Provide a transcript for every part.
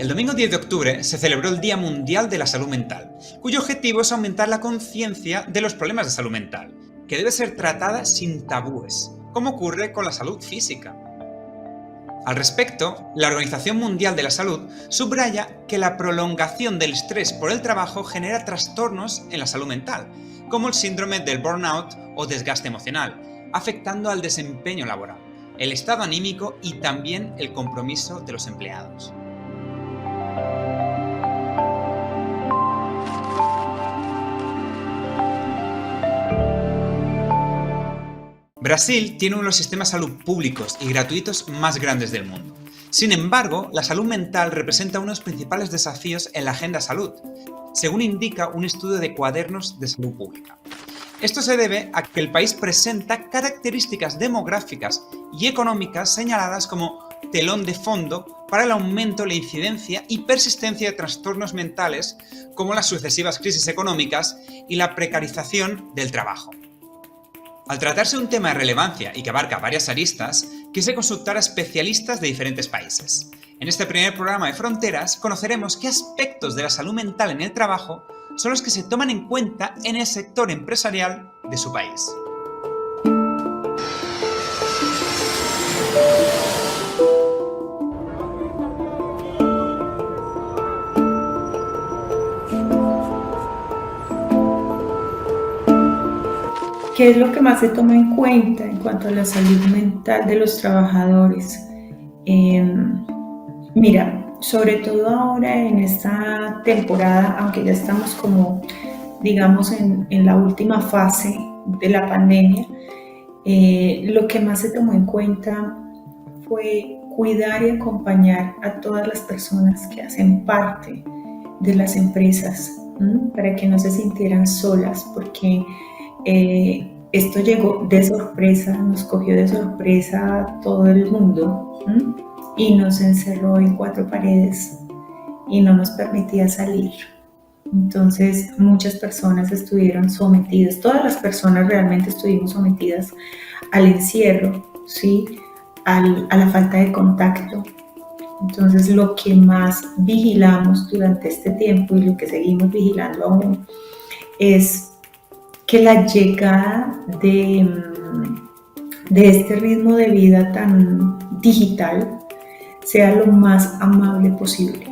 El domingo 10 de octubre se celebró el Día Mundial de la Salud Mental, cuyo objetivo es aumentar la conciencia de los problemas de salud mental, que debe ser tratada sin tabúes, como ocurre con la salud física. Al respecto, la Organización Mundial de la Salud subraya que la prolongación del estrés por el trabajo genera trastornos en la salud mental, como el síndrome del burnout o desgaste emocional, afectando al desempeño laboral, el estado anímico y también el compromiso de los empleados. Brasil tiene uno de los sistemas de salud públicos y gratuitos más grandes del mundo. Sin embargo, la salud mental representa uno de los principales desafíos en la Agenda Salud, según indica un estudio de Cuadernos de Salud Pública. Esto se debe a que el país presenta características demográficas y económicas señaladas como telón de fondo para el aumento de la incidencia y persistencia de trastornos mentales, como las sucesivas crisis económicas y la precarización del trabajo. Al tratarse de un tema de relevancia y que abarca varias aristas, quise consultar a especialistas de diferentes países. En este primer programa de Fronteras conoceremos qué aspectos de la salud mental en el trabajo son los que se toman en cuenta en el sector empresarial de su país. ¿Qué es lo que más se toma en cuenta en cuanto a la salud mental de los trabajadores? Mira, sobre todo ahora en esta temporada, aunque ya estamos como, digamos, en la última fase de la pandemia, lo que más se tomó en cuenta fue cuidar y acompañar a todas las personas que hacen parte de las empresas, para que no se sintieran solas, porque esto llegó de sorpresa, nos cogió de sorpresa a todo el mundo y nos encerró en 4 paredes y no nos permitía salir. Entonces muchas personas estuvieron sometidas, todas las personas realmente estuvimos sometidas al encierro, ¿sí? A la falta de contacto. Entonces lo que más vigilamos durante este tiempo y lo que seguimos vigilando aún es que la llegada de este ritmo de vida tan digital sea lo más amable posible,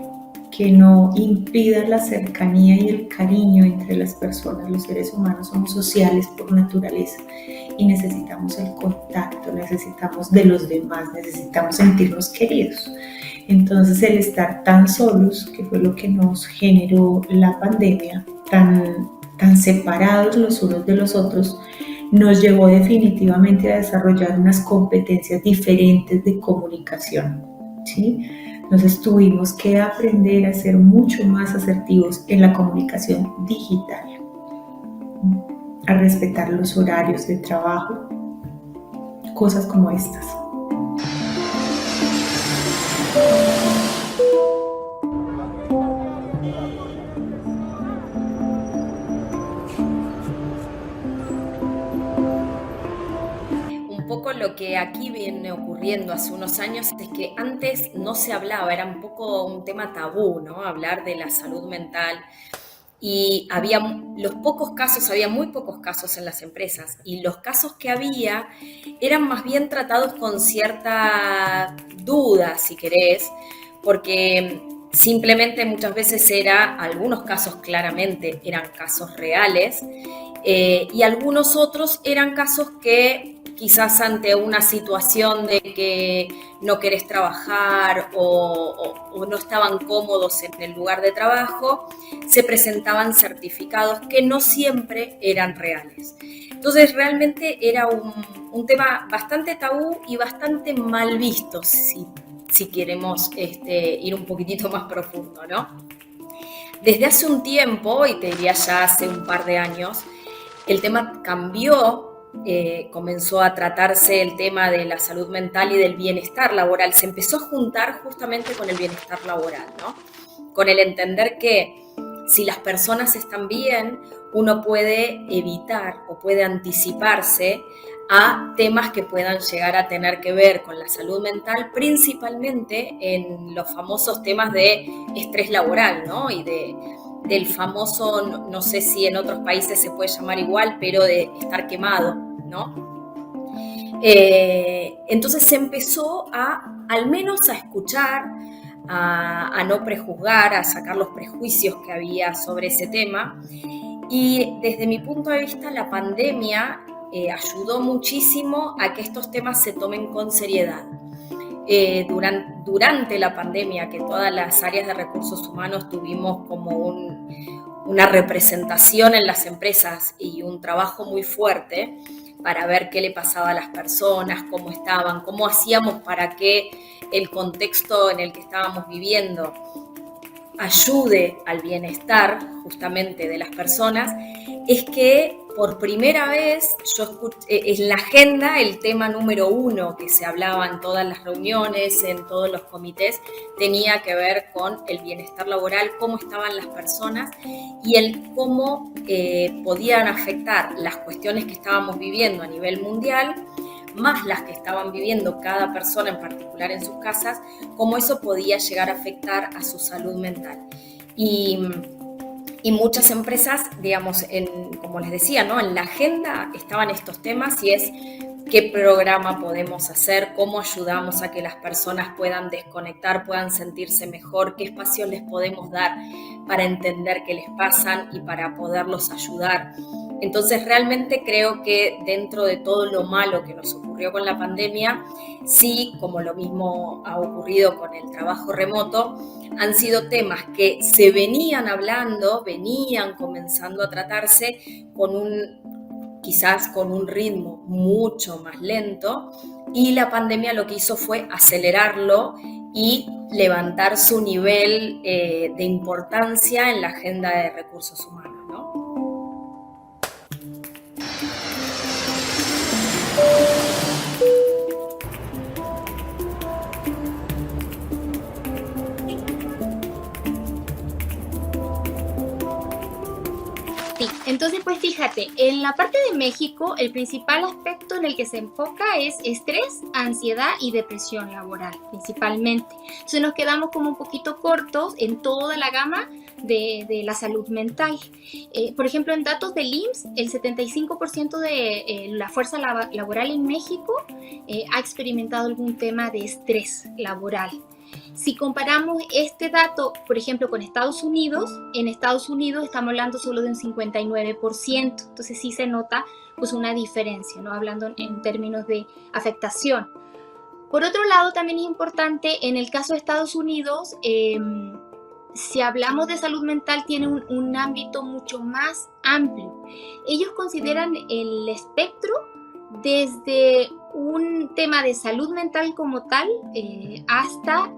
que no impida la cercanía y el cariño entre las personas. Los seres humanos somos sociales por naturaleza y necesitamos el contacto, necesitamos de los demás, necesitamos sentirnos queridos. Entonces el estar tan solos, que fue lo que nos generó la pandemia, tan separados los unos de los otros, nos llevó definitivamente a desarrollar unas competencias diferentes de comunicación, ¿sí? Entonces tuvimos que aprender a ser mucho más asertivos en la comunicación digital, a respetar los horarios de trabajo, cosas como estas. Lo que aquí viene ocurriendo hace unos años es que antes no se hablaba, era un poco un tema tabú, ¿no? Hablar de la salud mental, y había muy pocos casos en las empresas, y los casos que había eran más bien tratados con cierta duda, si querés, porque simplemente muchas veces algunos casos claramente eran casos reales, y algunos otros eran casos que quizás ante una situación de que no querés trabajar o no estaban cómodos en el lugar de trabajo, se presentaban certificados que no siempre eran reales. Entonces realmente era un tema bastante tabú y bastante mal visto, si queremos ir un poquitito más profundo, ¿no? Desde hace un tiempo, y te diría ya hace un par de años, el tema cambió. Comenzó a tratarse el tema de la salud mental y del bienestar laboral. Se empezó a juntar justamente con el bienestar laboral, ¿no? Con el entender que si las personas están bien, uno puede evitar o puede anticiparse a temas que puedan llegar a tener que ver con la salud mental, principalmente en los famosos temas de estrés laboral, ¿no? Y del famoso, no sé si en otros países se puede llamar igual, pero de estar quemado, ¿no? Entonces se empezó al menos a escuchar, a no prejuzgar, a sacar los prejuicios que había sobre ese tema. Y desde mi punto de vista, la pandemia ayudó muchísimo a que estos temas se tomen con seriedad. Durante la pandemia, que todas las áreas de recursos humanos tuvimos como una representación en las empresas y un trabajo muy fuerte para ver qué le pasaba a las personas, cómo estaban, cómo hacíamos para que el contexto en el que estábamos viviendo ayude al bienestar justamente de las personas, es que por primera vez yo escuché en la agenda el tema número 1 que se hablaba en todas las reuniones, en todos los comités, tenía que ver con el bienestar laboral, cómo estaban las personas y el cómo podían afectar las cuestiones que estábamos viviendo a nivel mundial, más las que estaban viviendo cada persona en particular en sus casas, cómo eso podía llegar a afectar a su salud mental. Y muchas empresas, digamos, como les decía, ¿no? En la agenda estaban estos temas y es qué programa podemos hacer, cómo ayudamos a que las personas puedan desconectar, puedan sentirse mejor, qué espacios les podemos dar para entender qué les pasan y para poderlos ayudar. Entonces realmente creo que dentro de todo lo malo que nos ocurrió con la pandemia, sí, como lo mismo ha ocurrido con el trabajo remoto, han sido temas que se venían hablando, venían comenzando a tratarse quizás con un ritmo mucho más lento, y la pandemia lo que hizo fue acelerarlo y levantar su nivel de importancia en la agenda de recursos humanos, ¿no? Sí, entonces pues fíjate, en la parte de México el principal aspecto en el que se enfoca es estrés, ansiedad y depresión laboral principalmente. Entonces nos quedamos como un poquito cortos en toda la gama de la salud mental. Por ejemplo, en datos del IMSS, el 75% de la fuerza laboral en México ha experimentado algún tema de estrés laboral. Si comparamos este dato, por ejemplo, con Estados Unidos, en Estados Unidos estamos hablando solo de un 59%, entonces sí se nota pues una diferencia, ¿no? Hablando en términos de afectación. Por otro lado, también es importante, en el caso de Estados Unidos, si hablamos de salud mental, tiene un ámbito mucho más amplio. Ellos consideran el espectro desde un tema de salud mental como tal hasta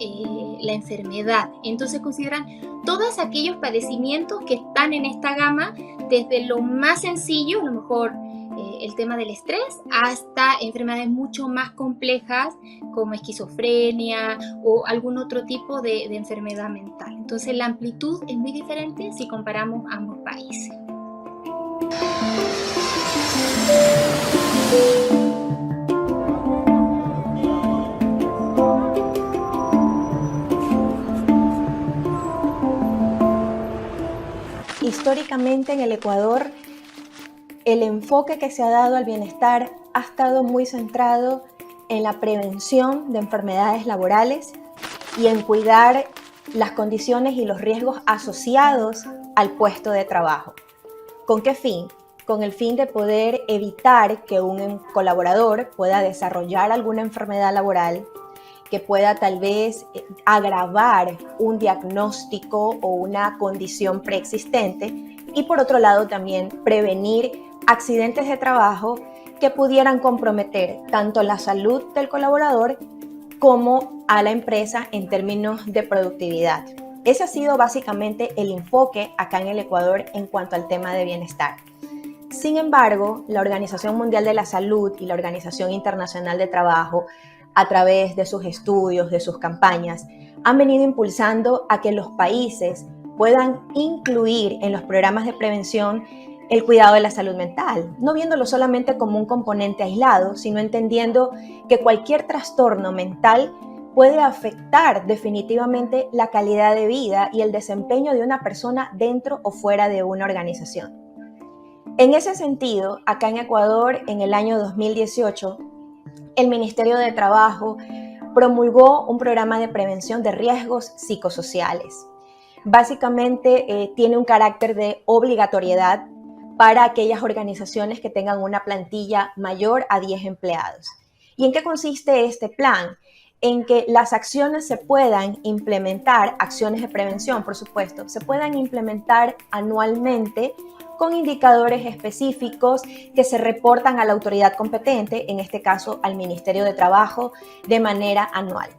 la enfermedad. Entonces consideran todos aquellos padecimientos que están en esta gama, desde lo más sencillo, a lo mejor el tema del estrés, hasta enfermedades mucho más complejas como esquizofrenia o algún otro tipo de enfermedad mental. Entonces la amplitud es muy diferente si comparamos ambos países. Históricamente en el Ecuador, el enfoque que se ha dado al bienestar ha estado muy centrado en la prevención de enfermedades laborales y en cuidar las condiciones y los riesgos asociados al puesto de trabajo. ¿Con qué fin? Con el fin de poder evitar que un colaborador pueda desarrollar alguna enfermedad laboral, que pueda tal vez agravar un diagnóstico o una condición preexistente, y por otro lado también prevenir accidentes de trabajo que pudieran comprometer tanto la salud del colaborador como a la empresa en términos de productividad. Ese ha sido básicamente el enfoque acá en el Ecuador en cuanto al tema de bienestar. Sin embargo, la Organización Mundial de la Salud y la Organización Internacional de Trabajo, a través de sus estudios, de sus campañas, han venido impulsando a que los países puedan incluir en los programas de prevención el cuidado de la salud mental, no viéndolo solamente como un componente aislado, sino entendiendo que cualquier trastorno mental puede afectar definitivamente la calidad de vida y el desempeño de una persona dentro o fuera de una organización. En ese sentido, acá en Ecuador, en el año 2018, el Ministerio de Trabajo promulgó un programa de prevención de riesgos psicosociales. Básicamente tiene un carácter de obligatoriedad para aquellas organizaciones que tengan una plantilla mayor a 10 empleados. ¿Y en qué consiste este plan? En que las acciones se puedan implementar, acciones de prevención, por supuesto, se puedan implementar anualmente con indicadores específicos que se reportan a la autoridad competente, en este caso al Ministerio de Trabajo, de manera anual.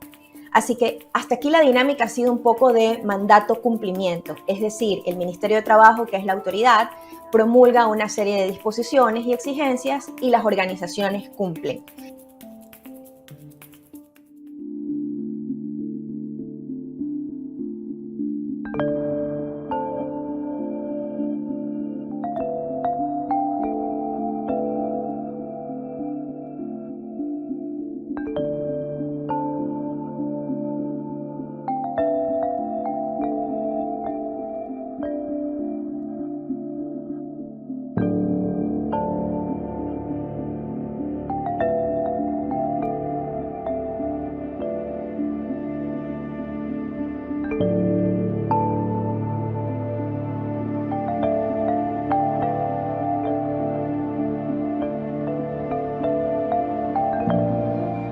Así que hasta aquí la dinámica ha sido un poco de mandato-cumplimiento, es decir, el Ministerio de Trabajo, que es la autoridad, promulga una serie de disposiciones y exigencias y las organizaciones cumplen.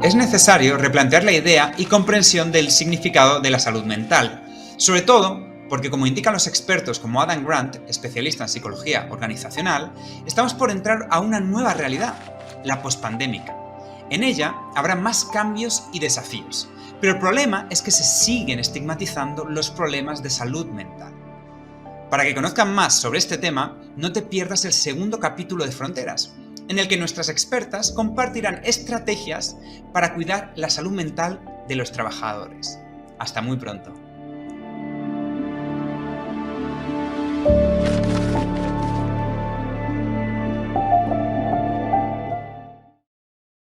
Es necesario replantear la idea y comprensión del significado de la salud mental, sobre todo porque, como indican los expertos como Adam Grant, especialista en psicología organizacional, estamos por entrar a una nueva realidad, la pospandémica. En ella habrá más cambios y desafíos, pero el problema es que se siguen estigmatizando los problemas de salud mental. Para que conozcan más sobre este tema, no te pierdas el segundo capítulo de Fronteras, en el que nuestras expertas compartirán estrategias para cuidar la salud mental de los trabajadores. Hasta muy pronto.